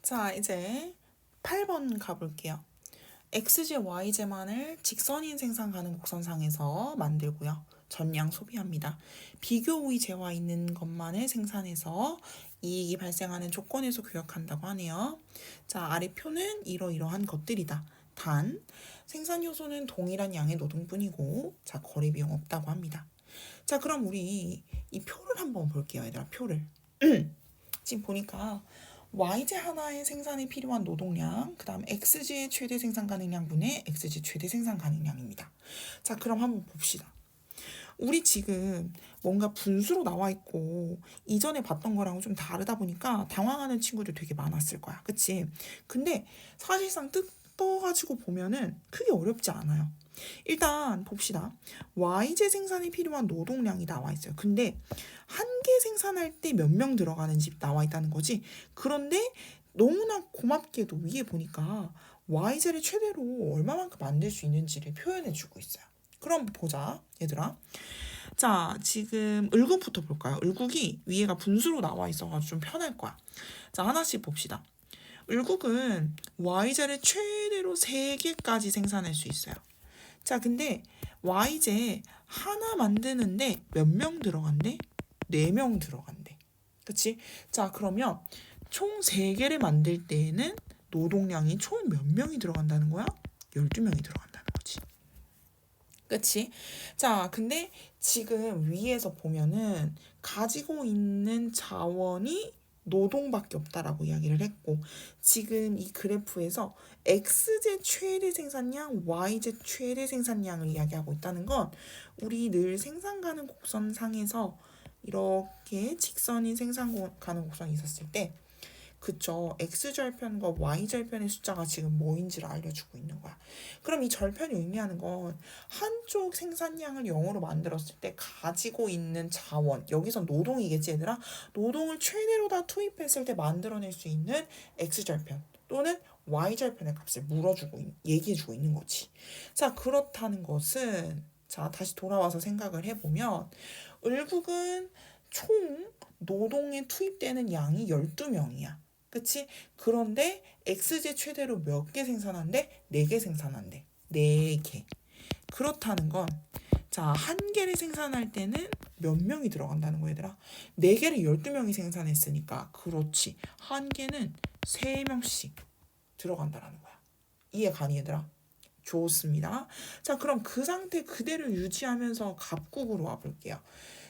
자, 이제 8번 가볼게요. XJ, YJ만을 직선인 생산 가능 곡선상에서 만들고요. 전량 소비합니다. 비교 우위 재화 있는 것만을 생산해서 이익이 발생하는 조건에서 교역한다고 하네요. 자, 아래 표는 이러이러한 것들이다. 단, 생산 요소는 동일한 양의 노동뿐이고, 자, 거래 비용 없다고 합니다. 자, 그럼 우리 이 표를 한번 볼게요, 얘들아, 표를. 지금 보니까 YJ 하나의 생산에 필요한 노동량, 그 다음 XG의 최대 생산 가능량분의 XG 최대 생산 가능량입니다. 자, 그럼 한번 봅시다. 우리 지금 뭔가 분수로 나와 있고 이전에 봤던 거랑 좀 다르다 보니까 당황하는 친구들 되게 많았을 거야. 그치? 근데 사실상 뜯어가지고 보면은 크게 어렵지 않아요. 일단 봅시다. Y제 생산에 필요한 노동량이 나와 있어요. 근데 한 개 생산할 때 몇 명 들어가는지 나와 있다는 거지. 그런데 너무나 고맙게도 위에 보니까 Y제를 최대로 얼마만큼 만들 수 있는지를 표현해 주고 있어요. 그럼 보자, 얘들아. 자, 지금 을국부터 볼까요? 을국이 위에가 분수로 나와 있어가지고 좀 편할 거야. 자, 하나씩 봅시다. 을국은 Y제를 최대로 3개까지 생산할 수 있어요. 자, 근데 Y제 하나 만드는데 몇 명 들어간대? 4명 들어간대. 그치? 자, 그러면 총 3개를 만들 때에는 노동량이 총 몇 명이 들어간다는 거야? 12명이 들어간다는 거지. 그치? 자, 근데 지금 위에서 보면은 가지고 있는 자원이 노동밖에 없다라고 이야기를 했고, 지금 이 그래프에서 X제 최대 생산량, Y제 최대 생산량을 이야기하고 있다는 건 우리 늘 생산 가능 곡선상에서 이렇게 직선인 생산 가능 곡선이 있었을 때 그쵸. X절편과 Y절편의 숫자가 지금 뭐인지를 알려주고 있는 거야. 그럼 이 절편이 의미하는 건 한쪽 생산량을 0으로 만들었을 때 가지고 있는 자원, 여기서 노동이겠지 얘들아? 노동을 최대로 다 투입했을 때 만들어낼 수 있는 X절편 또는 Y절편의 값을 얘기해주고 있는 거지. 자, 그렇다는 것은 자, 다시 돌아와서 생각을 해보면 을국은 총 노동에 투입되는 양이 12명이야. 그치? 그런데 X제 최대로 몇 개 생산한대? 4개 생산한대. 4개. 그렇다는 건, 자, 한 개를 생산할 때는 몇 명이 들어간다는 거야, 얘들아? 4개를 12명이 생산했으니까, 그렇지. 한 개는 3명씩 들어간다라는 거야. 이해 가니, 얘들아? 좋습니다. 자, 그럼 그 상태 그대로 유지하면서 갑국으로 와볼게요.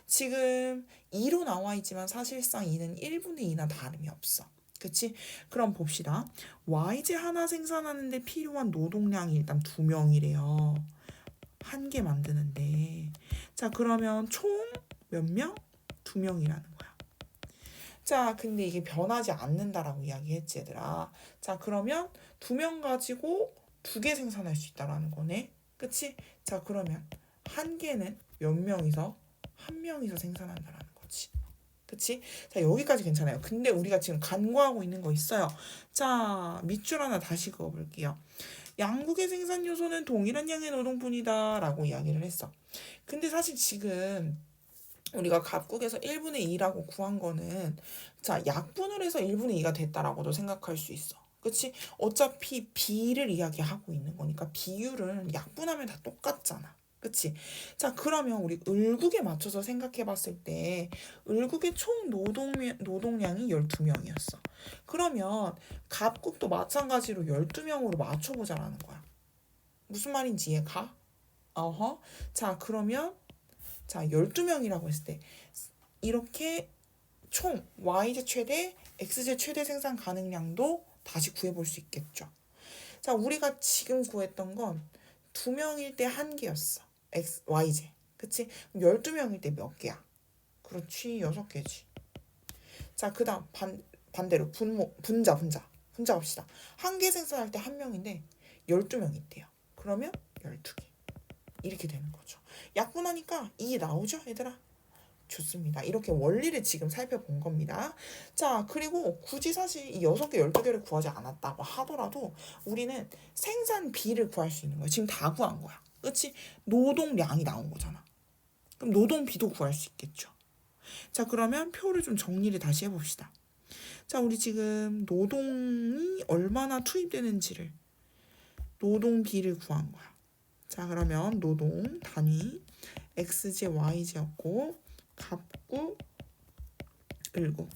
지금 2로 나와 있지만 사실상 2는 1분의 2나 다름이 없어. 그치? 그럼 봅시다. Y제 하나 생산하는데 필요한 노동량이 일단 2명이래요. 한 개 만드는데. 자, 그러면 총 몇 명? 2명이라는 거야. 자, 근데 이게 변하지 않는다라고 이야기했지, 얘들아. 자, 그러면 2명 가지고 2개 생산할 수 있다라는 거네. 그치? 자, 그러면 한 개는 몇 명이서? 한 명이서 생산한다라는 거지. 그치? 자, 여기까지 괜찮아요. 근데 우리가 지금 간과하고 있는 거 있어요. 자, 밑줄 하나 다시 그어볼게요. 양국의 생산 요소는 동일한 양의 노동뿐이다 라고 이야기를 했어. 근데 사실 지금 우리가 갑국에서 1분의 2라고 구한 거는 자, 약분을 해서 1분의 2가 됐다라고도 생각할 수 있어. 그치? 어차피 비를 이야기하고 있는 거니까 비율은 약분하면 다 똑같잖아. 그치? 자, 그러면 우리 을국에 맞춰서 생각해 봤을 때 을국의 총 노동량이 12명이었어. 그러면 갑국도 마찬가지로 12명으로 맞춰보자라는 거야. 무슨 말인지 이해가? 어허. 자, 그러면 자, 12명이라고 했을 때 이렇게 총 Y제 최대, X제 최대 생산 가능량도 다시 구해볼 수 있겠죠. 자, 우리가 지금 구했던 건 2명일 때 1개였어. Y제. 그치? 12명일 때 몇 개야? 그렇지, 6개지. 자, 그 다음 반대로 분자 합시다. 한 개 생산할 때 1명인데 12명 있대요. 그러면 12개. 이렇게 되는 거죠. 약분하니까 2 나오죠, 얘들아? 좋습니다. 이렇게 원리를 지금 살펴본 겁니다. 자, 그리고 굳이 사실 이 6개, 12개를 구하지 않았다고 하더라도 우리는 생산비를 구할 수 있는 거야. 지금 다 구한 거야. 그치? 노동량이 나온 거잖아. 그럼 노동비도 구할 수 있겠죠. 자, 그러면 표를 좀 정리를 다시 해봅시다. 자, 우리 지금 노동이 얼마나 투입되는지를, 노동비를 구한 거야. 자, 그러면 노동 단위 xj, yj였고 갑국, 을국.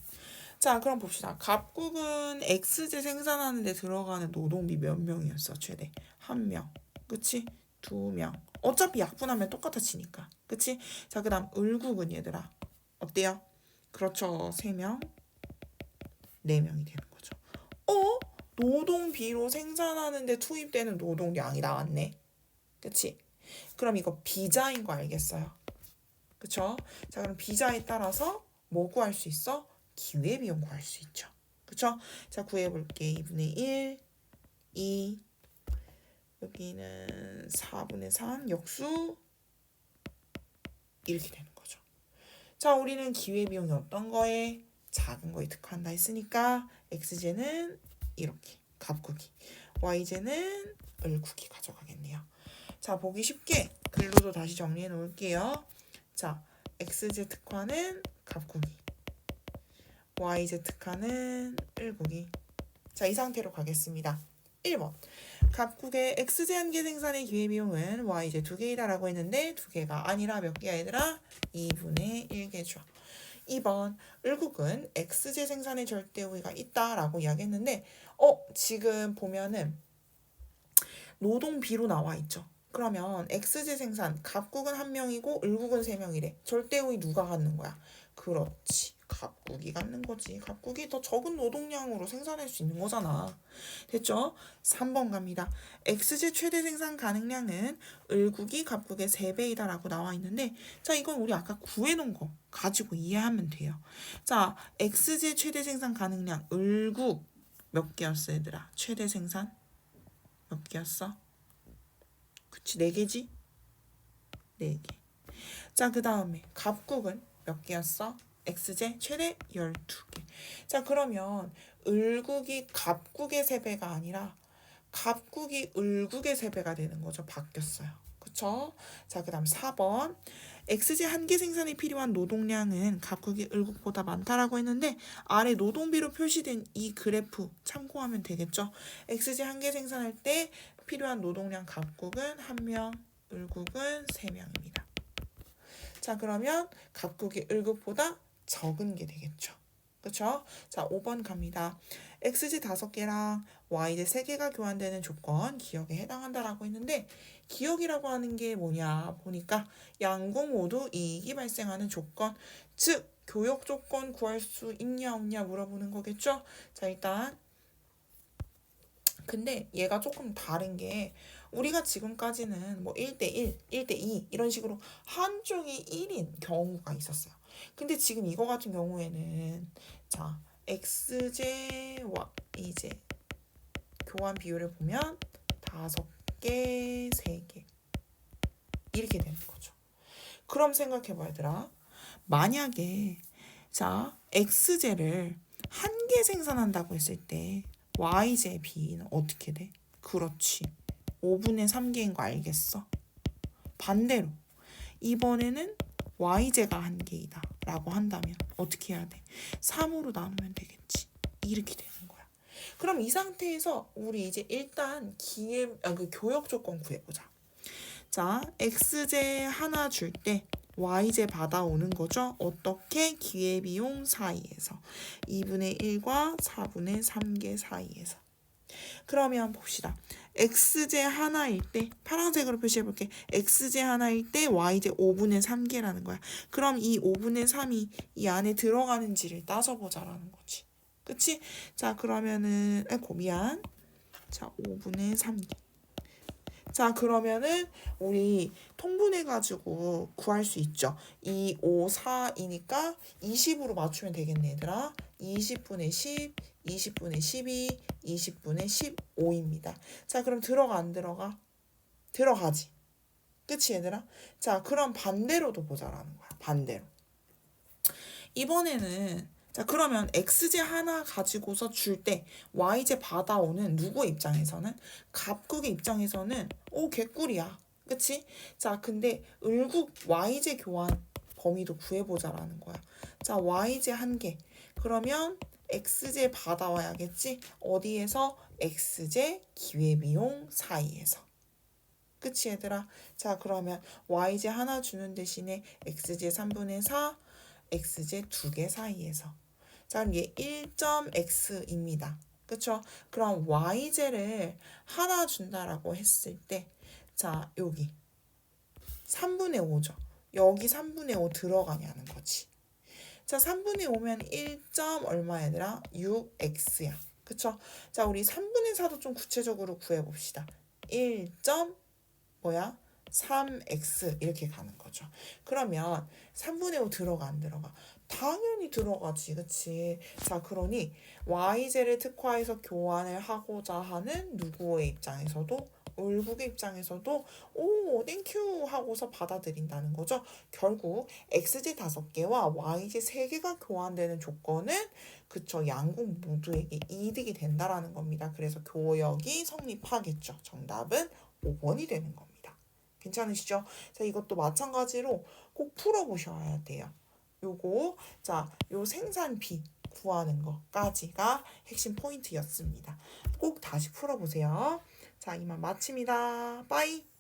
자, 그럼 봅시다. 갑국은 xj 생산하는 데 들어가는 노동비 몇 명이었어? 최대 1명. 그치? 2명. 어차피 약분하면 똑같아지니까. 그치? 자, 그 다음 을국은 얘들아 어때요? 그렇죠. 3명, 4명이 되는 거죠. 노동비로 생산하는데 투입되는 노동량이 나왔네. 그치? 그럼 이거 비자인 거 알겠어요? 그쵸? 자, 그럼 비자에 따라서 뭐 구할 수 있어? 기회비용 구할 수 있죠. 그쵸? 자, 구해볼게. 2분의 1, 2, 여기는 4분의 3, 역수 이렇게 되는 거죠. 자, 우리는 기회비용이 어떤 거에? 작은 거에 특화한다 했으니까 x제는 이렇게 갑국이, y제는 을국이 가져가겠네요. 자, 보기 쉽게 글로도 다시 정리해 놓을게요. 자, x제 특화는 갑국이, y제 특화는 을국이. 자, 이 상태로 가겠습니다. 1번 갑국의 x제 한 개 생산의 기회비용은 y제 2개이다라고 했는데 2개가 아니라 몇 개야 얘들아? 2분의 1개죠. 2번 을국은 x제 생산의 절대 우위가 있다라고 이야기했는데 지금 보면은 노동비로 나와 있죠. 그러면 x제 생산 갑국은 1명이고 을국은 3명이래. 절대 우위 누가 갖는 거야? 그렇지. 갑국이 갖는 거지. 갑국이 더 적은 노동량으로 생산할 수 있는 거잖아. 됐죠? 3번 갑니다. x제 최대 생산 가능량은 을국이 갑국의 3배이다 라고 나와 있는데 자, 이건 우리 아까 구해놓은 거 가지고 이해하면 돼요. 자, x제 최대 생산 가능량 을국 몇 개였어 얘들아? 최대 생산 몇 개였어? 그치, 4개지? 4개. 자, 그 다음에 갑국은 몇 개였어? x제 최대 12개. 자, 그러면 을국이 갑국의 3배가 아니라 갑국이 을국의 3배가 되는 거죠. 바뀌었어요. 그쵸? 자, 그 다음 4번 x제 한 개 생산에 필요한 노동량은 갑국이 을국보다 많다라고 했는데 아래 노동비로 표시된 이 그래프 참고하면 되겠죠. x제 한 개 생산할 때 필요한 노동량 갑국은 1명, 을국은 3명입니다. 자, 그러면 갑국이 을국보다 적은 게 되겠죠. 그쵸? 자, 5번 갑니다. xj 5개랑 yj 3개가 교환되는 조건 기억에 해당한다라고 했는데 기억이라고 하는 게 뭐냐 보니까 양공 모두 이익이 발생하는 조건, 즉 교역 조건 구할 수 있냐 없냐 물어보는 거겠죠? 자, 일단 근데 얘가 조금 다른 게 우리가 지금까지는 뭐 1대1, 1대2 이런 식으로 한쪽이 1인 경우가 있었어요. 근데 지금 이거 같은 경우에는 자, x제와 y제 교환 비율을 보면 5개, 3개 이렇게 되는 거죠. 그럼 생각해봐 얘들아. 만약에 자, x제를 한 개 생산한다고 했을 때 y제 비는 어떻게 돼? 그렇지. 5분의 3개인 거 알겠어? 반대로 이번에는 y제가 한 개이다 라고 한다면 어떻게 해야 돼? 3으로 나누면 되겠지. 이렇게 되는 거야. 그럼 이 상태에서 우리 이제 일단 그 교역 조건 구해보자. 자, x제 하나 줄 때 y제 받아오는 거죠. 어떻게? 기회비용 사이에서 2분의 1과 4분의 3개 사이에서. 그러면 봅시다. x제 하나일 때 파란색으로 표시해볼게. x제 하나일 때 y제 5분의 3개라는 거야. 그럼 이 5분의 3이 이 안에 들어가는지를 따져보자라는 거지. 그치? 자, 그러면은 미안. 자, 5분의 3개. 자, 그러면은 우리 통분해가지고 구할 수 있죠. 2, 5, 4이니까 20으로 맞추면 되겠네 얘들아. 20분의 10, 20분의 12, 20분의 15입니다. 자, 그럼 들어가 안 들어가? 들어가지. 그치 얘들아? 자, 그럼 반대로도 보자라는 거야. 반대로. 이번에는 자, 그러면 x제 하나 가지고서 줄 때 y제 받아오는 누구 입장에서는? 갑국의 입장에서는 개꿀이야. 그치? 자, 근데 을국 y제 교환 범위도 구해보자라는 거야. 자, y제 한 개. 그러면 x제 받아와야겠지? 어디에서? x제 기회비용 사이에서. 그치 얘들아? 자 그러면 y제 하나 주는 대신에 x제 3분의 4, x제 2개 사이에서. 자 그럼 얘 1.x입니다. 그쵸? 그럼 y제를 하나 준다라고 했을 때, 자 여기 3분의 5죠. 여기 3분의 5 들어가냐는 거지. 자 3분의 5면 1. 얼마 얘들아? 6x야. 그쵸? 자 우리 3분의 4도 좀 구체적으로 구해봅시다. 1. 뭐야? 3x 이렇게 가는 거죠. 그러면 3분의 5 들어가 안 들어가? 당연히 들어가지, 그치? 자, 그러니 y제를 특화해서 교환을 하고자 하는 누구의 입장에서도, 을국의 입장에서도 오 땡큐 하고서 받아들인다는 거죠. 결국 x제 5개와 y제 3개가 교환되는 조건은 그쵸 양국 모두에게 이득이 된다라는 겁니다. 그래서 교역이 성립하겠죠. 정답은 5번이 되는 겁니다. 괜찮으시죠? 자, 이것도 마찬가지로 꼭 풀어보셔야 돼요. 요거, 자, 요 생산비 구하는 것까지가 핵심 포인트였습니다. 꼭 다시 풀어보세요. 자, 이만 마칩니다. 빠이!